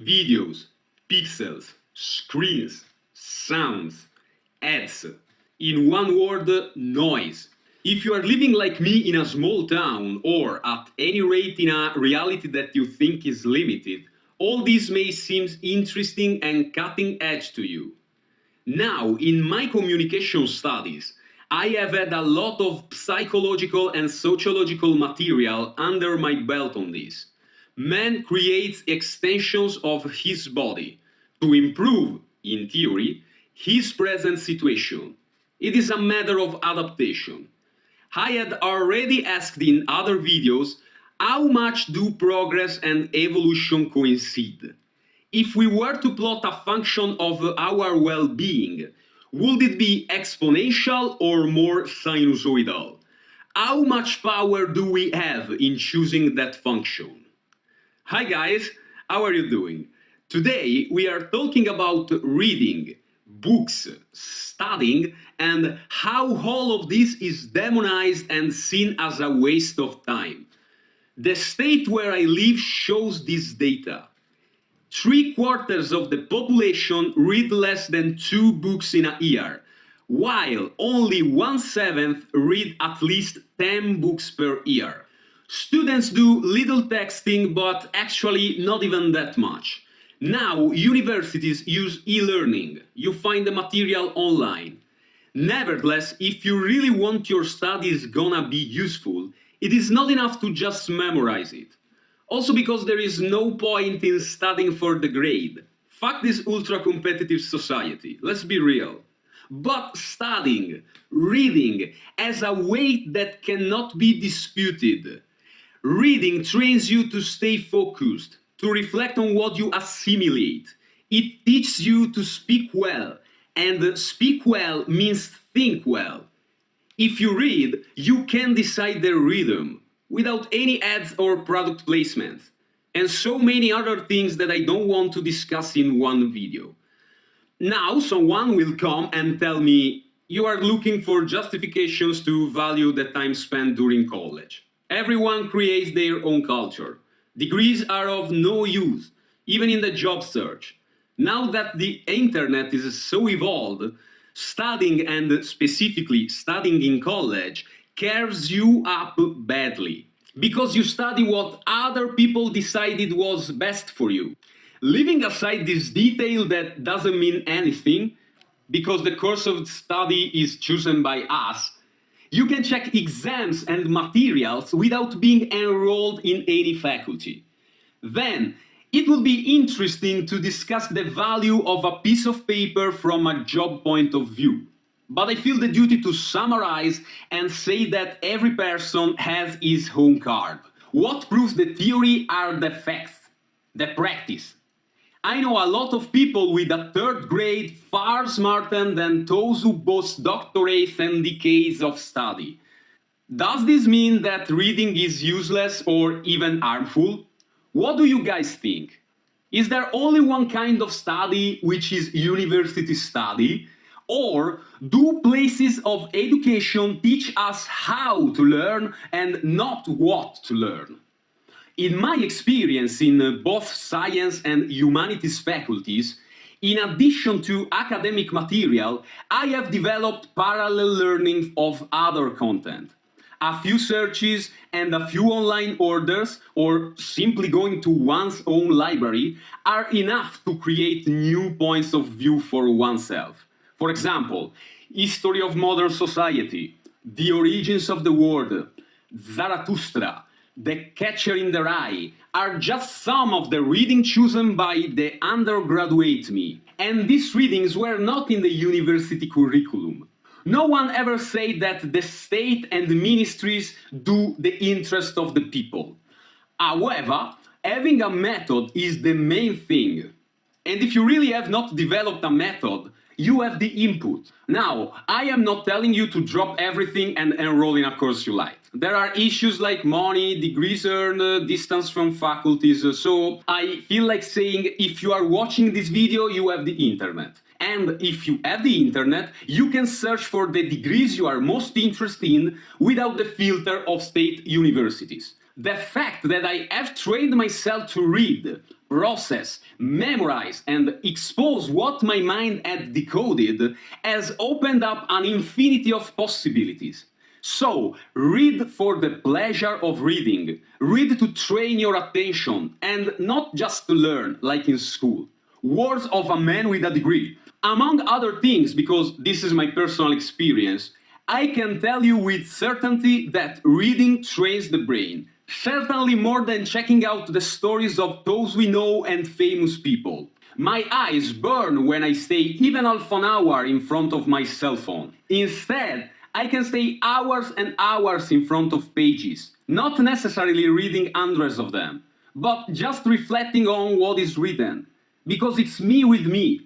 videos, pixels, screens, sounds, ads. In one word, noise. If you are living like me in a small town, or at any rate in a reality that you think is limited, all this may seem interesting and cutting edge to you. Now, in my communication studies, I have had a lot of psychological and sociological material under my belt on this. Man creates extensions of his body to improve, in theory, his present situation. It is a matter of adaptation. I had already asked in other videos, how much do progress and evolution coincide? If we were to plot a function of our well-being, would it be exponential or more sinusoidal? How much power do we have in choosing that function? Hi guys, how are you doing? Today we are talking about reading, books, studying, and how all of this is demonized and seen as a waste of time. The state where I live shows this data. 3/4 of the population read less than 2 books in a year, while only 1/7 read at least 10 books per year. Students do little texting, but actually not even that much. Now, universities use e-learning. You find the material online. Nevertheless, if you really want your studies gonna be useful, it is not enough to just memorize it. Also because there is no point in studying for the grade. Fuck this ultra-competitive society, let's be real. But studying, reading, has a weight that cannot be disputed. Reading trains you to stay focused, to reflect on what you assimilate. It teaches you to speak well, and speak well means think well. If you read, you can decide the rhythm, without any ads or product placement, and so many other things that I don't want to discuss in one video. Now someone will come and tell me, you are looking for justifications to value the time spent during college. Everyone creates their own culture. Degrees are of no use, even in the job search. Now that the internet is so evolved, studying, and specifically studying in college, carves you up badly, because you study what other people decided was best for you. Leaving aside this detail that doesn't mean anything, because the course of study is chosen by us, you can check exams and materials without being enrolled in any faculty. Then, it will be interesting to discuss the value of a piece of paper from a job point of view. But I feel the duty to summarize and say that every person has his own card. What proves the theory are the facts, the practice. I know a lot of people with a 3rd grade far smarter than those who boast doctorates and decades of study. Does this mean that reading is useless or even harmful? What do you guys think? Is there only one kind of study, which is university study? Or do places of education teach us how to learn and not what to learn? In my experience in both science and humanities faculties, in addition to academic material, I have developed parallel learning of other content. A few searches and a few online orders, or simply going to one's own library, are enough to create new points of view for oneself. For example, history of modern society, the origins of the world, Zarathustra, The Catcher in the Rye are just some of the reading chosen by the undergraduate me. And these readings were not in the university curriculum. No one ever said that the state and the ministries do the interest of the people. However, having a method is the main thing. And if you really have not developed a method, you have the input. Now, I am not telling you to drop everything and enroll in a course you like. There are issues like money, degrees earned, distance from faculties, so I feel like saying if you are watching this video, you have the internet. And if you have the internet, you can search for the degrees you are most interested in without the filter of state universities. The fact that I have trained myself to read, process, memorize, and expose what my mind had decoded has opened up an infinity of possibilities. So, read for the pleasure of reading. Read to train your attention, and not just to learn, like in school. Words of a man with a degree. Among other things, because this is my personal experience, I can tell you with certainty that reading trains the brain. Certainly more than checking out the stories of those we know and famous people. My eyes burn when I stay even half an hour in front of my cell phone. Instead, I can stay hours and hours in front of pages, not necessarily reading hundreds of them, but just reflecting on what is written, because it's me with me.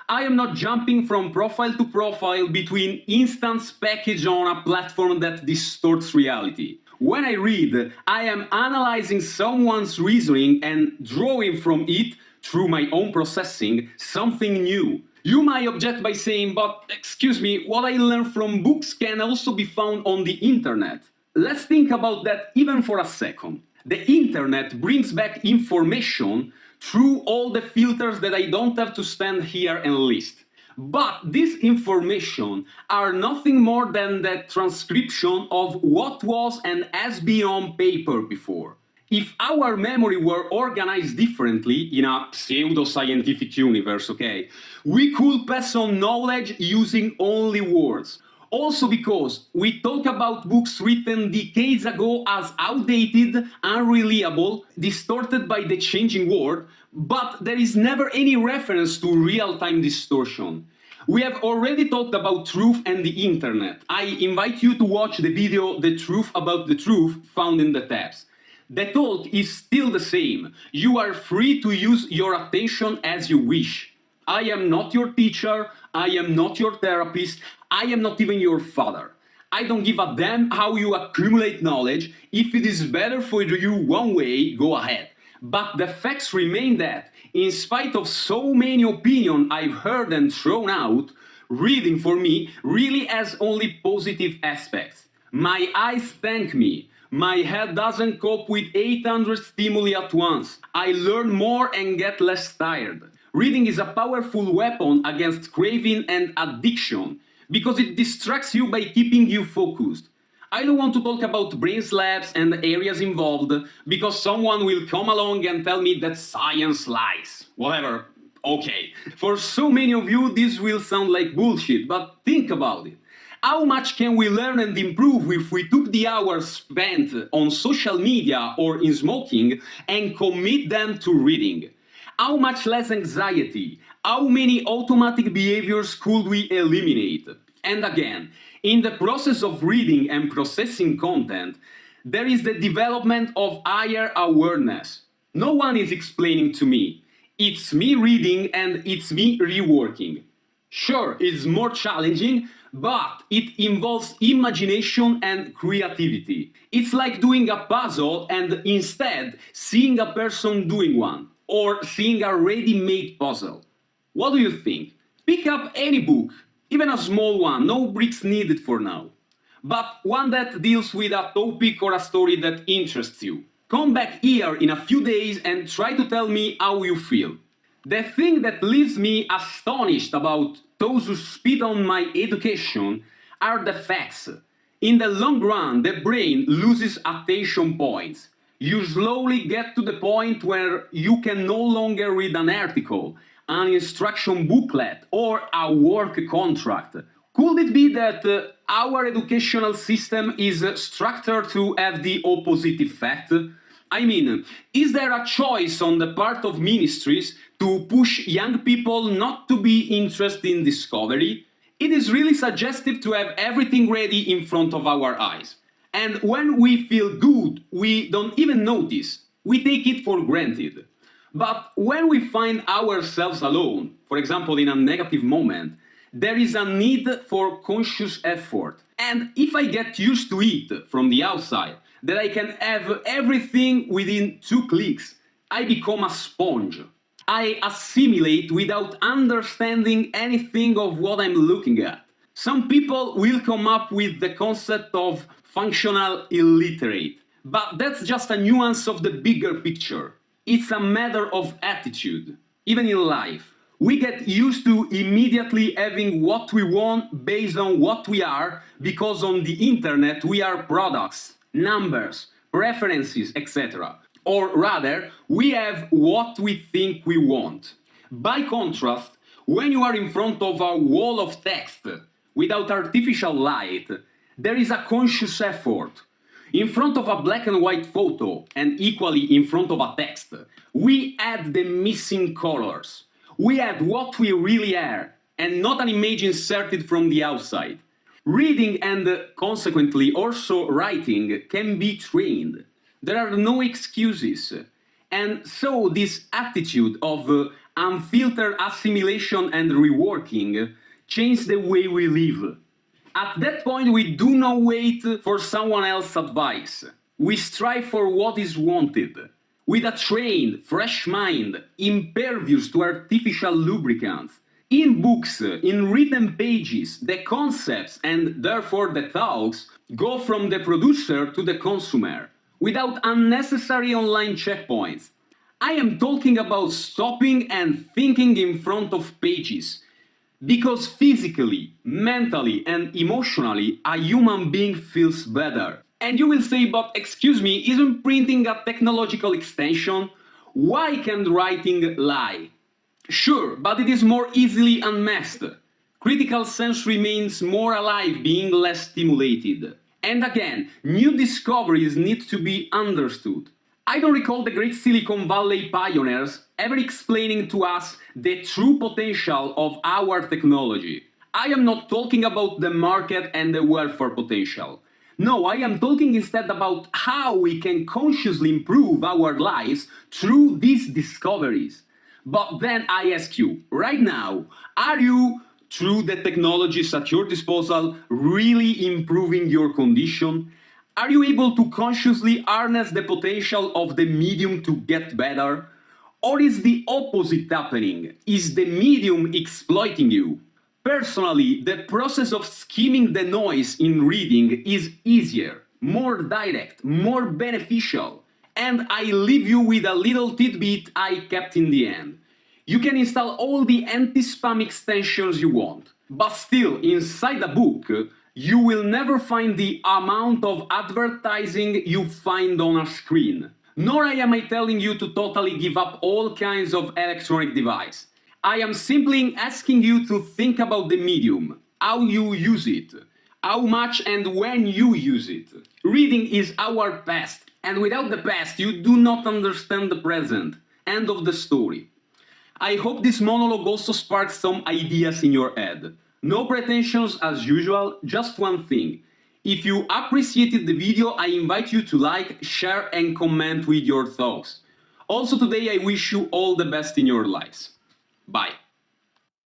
I am not jumping from profile to profile between instance package on a platform that distorts reality. When I read, I am analyzing someone's reasoning and drawing from it, through my own processing, something new. You might object by saying, but excuse me, what I learn from books can also be found on the internet. Let's think about that even for a second. The internet brings back information through all the filters that I don't have to stand here and list. But this information are nothing more than the transcription of what was and has been on paper before. If our memory were organized differently in a pseudo-scientific universe, okay, we could pass on knowledge using only words. Also because we talk about books written decades ago as outdated, unreliable, distorted by the changing world, but there is never any reference to real-time distortion. We have already talked about truth and the internet. I invite you to watch the video The Truth About the Truth found in the tabs. The talk is still the same. You are free to use your attention as you wish. I am not your teacher, I am not your therapist, I am not even your father. I don't give a damn how you accumulate knowledge. If it is better for you one way, go ahead. But the facts remain that, in spite of so many opinions I've heard and thrown out, reading for me really has only positive aspects. My eyes thank me. My head doesn't cope with 800 stimuli at once. I learn more and get less tired. Reading is a powerful weapon against craving and addiction because it distracts you by keeping you focused. I don't want to talk about brain slabs and the areas involved because someone will come along and tell me that science lies. Whatever. Okay. For so many of you, this will sound like bullshit, but think about it. How much can we learn and improve if we took the hours spent on social media or in smoking and commit them to reading? How much less anxiety? How many automatic behaviors could we eliminate? And again, in the process of reading and processing content, there is the development of higher awareness. No one is explaining to me. It's me reading and it's me reworking. Sure, it's more challenging, but it involves imagination and creativity. It's like doing a puzzle and instead seeing a person doing one, or seeing a ready-made puzzle. What do you think? Pick up any book, even a small one, no bricks needed for now, but one that deals with a topic or a story that interests you. Come back here in a few days and try to tell me how you feel. The thing that leaves me astonished about those who spit on my education are the facts. In the long run, the brain loses attention points. You slowly get to the point where you can no longer read an article, an instruction booklet, or a work contract. Could it be that our educational system is structured to have the opposite effect? I mean, is there a choice on the part of ministries to push young people not to be interested in discovery? It is really suggestive to have everything ready in front of our eyes. And when we feel good, we don't even notice. We take it for granted. But when we find ourselves alone, for example in a negative moment, there is a need for conscious effort. And if I get used to it from the outside, that I can have everything within 2 clicks, I become a sponge. I assimilate without understanding anything of what I'm looking at. Some people will come up with the concept of functional illiterate, but that's just a nuance of the bigger picture. It's a matter of attitude, even in life. We get used to immediately having what we want based on what we are, because on the internet we are products, numbers, preferences, etc. Or rather, we have what we think we want. By contrast, when you are in front of a wall of text without artificial light, there is a conscious effort. In front of a black and white photo, and equally in front of a text, we add the missing colors. We add what we really are, and not an image inserted from the outside. Reading and consequently also writing can be trained. There are no excuses. And so this attitude of unfiltered assimilation and reworking changes the way we live. At that point, we do not wait for someone else's advice. We strive for what is wanted. With a trained, fresh mind, impervious to artificial lubricants. In books, in written pages, the concepts and therefore the thoughts go from the producer to the consumer, without unnecessary online checkpoints. I am talking about stopping and thinking in front of pages. Because physically, mentally, and emotionally, a human being feels better. And you will say, but excuse me, isn't printing a technological extension? Why can't writing lie? Sure, but it is more easily unmasked. Critical sense remains more alive, being less stimulated. And again, new discoveries need to be understood. I don't recall the great Silicon Valley pioneers ever explaining to us the true potential of our technology. I am not talking about the market and the welfare potential. No, I am talking instead about how we can consciously improve our lives through these discoveries. But then I ask you, right now, are you, through the technologies at your disposal, really improving your condition? Are you able to consciously harness the potential of the medium to get better? Or is the opposite happening? Is the medium exploiting you? Personally, the process of skimming the noise in reading is easier, more direct, more beneficial. And I leave you with a little tidbit I kept in the end. You can install all the anti-spam extensions you want, but still, inside a book, you will never find the amount of advertising you find on a screen. Nor am I telling you to totally give up all kinds of electronic device. I am simply asking you to think about the medium, how you use it, how much and when you use it. Reading is our past, and without the past you do not understand the present. End of the story. I hope this monologue also sparks some ideas in your head. No pretensions as usual, just one thing. If you appreciated the video, I invite you to like, share and comment with your thoughts. Also today I wish you all the best in your lives. Bye.